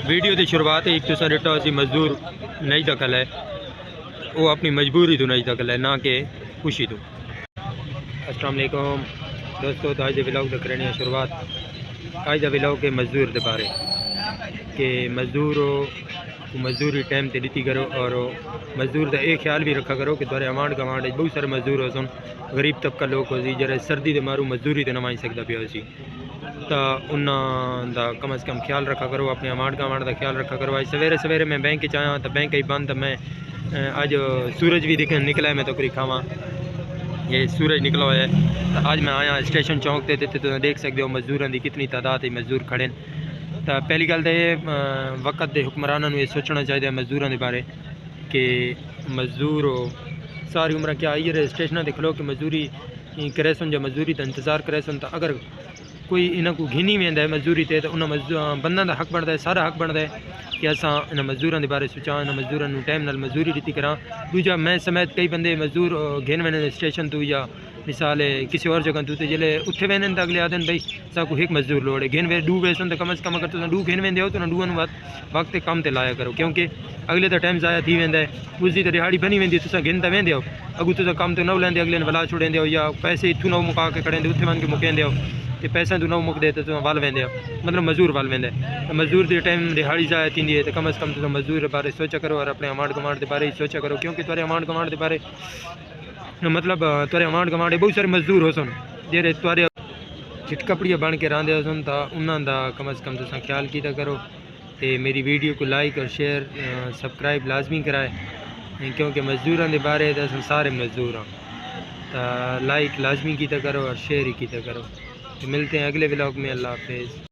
Video की शुरुआत एक तो डिटा असी मजदूर नहीं दखल है, वो अपनी मजबूरी तो नहीं दखल है, ना कि खुशी तो। अस्सलाम वालेकुम दोस्तों, तो आज के व्लॉग देख रहे हैं शुरुआत। आज का व्लॉग के मजदूर के बारे कि मजदूरी टाइम से दी करो, और मजदूर का एक ख्याल भी रखा करो कि तुम्हारे अमांड गवांड बहुत सारे मजदूर हो सन, गरीब तबका लोग हो सी जरा सर्दी के मारू मजदूरी तो नवाई सकता पे सी, तो उन्होंने कम अज़ कम ख्याल रखा करो, अपने अमांड गवांड का ख्याल रखा करो। आज सवेरे सवेरे मैं बैंक आया तो बैंक ही बंद, मैं अज सूरज भी दिख निकला है, मैं तो करी खावा ये सूरज निकला हुआ है। तो आज मैं आया स्टेशन चौक ते तो देख सकते हो मजदूरों की कितनी तादाद है, मजदूर खड़े। तो पहली गल तो ये वक्त के हुक्मरानों ये सोचना चाहिए मजदूरों के बारे कि मजदूर सारी उम्र क्या आई स्टेशन से खलो कि मजदूरी करे सुन, जो मजदूरी का इंतज़ार करे सुन। तो अगर कोई इन्हों को घिनी वेंदा है मजदूरी ते, तो उन्होंने बंदा का हक बनता है, सारा हक बनता है कि असा इन मजदूरों के बारे सोचा, इन मजदूरों टाइम नाल मजदूरी दी करा। दूजा मैं समेत कई बंदे मजदूर घेन वेने स्टेशन तो, या मिसाल है किसी और जगह तो जिले उठे वेने तो अगले आदन भाई साकू एक मजदूर लोड़ है, घेन वे डू वेसन तो कम अज़ कम अगर तुम डू घेन वेंदे हो तो डूअन वक्त कम ते लाया करो, क्योंकि अगले तो टाइम ज़ाया थी वेंदा है, उसकी तो दिहाड़ी बनी वेंदी, तुम घेन तो वेंदे हो, अगू तुम कम तो न लेंदे, अगले वला छुड़ेंदे हो, या पैसे इतों नौ मुका के खड़ेंदे उत्थे वन के मुकेंदे हो, तो पैसा तो नौ मुकदे तो तुम वल वेंदे हो, मतलब मजदूर वल वेंदे। तो मजदूर के टाइम दिहाड़ी ज़ाया थी है, तो कम अज़ कम तुम मजदूर के बारे सोचा करो, और अपने अमांड गवांड के बारे सोचा करो, क्योंकि तुम्हारे अमांड गवांड के बारे मतलब तुम्हारे अमांड गवांड बहुत सारे मजदूर हो सन जेरे तुम्हारे चिटकपड़िया बन के रहा हो सन, तो उन्होंने कम अज़ कम तुम ख्याल किया करो। तो मेरी वीडियो को लाइक और शेयर सब्सक्राइब लाजमी कराए, क्योंकि मजदूरों के बारे तो सारे मजदूर हाँ, तो लाइक लाजमी किया करो और शेयर ही किया करो। तो मिलते हैं अगले व्लॉग में। अल्लाह हाफिज़।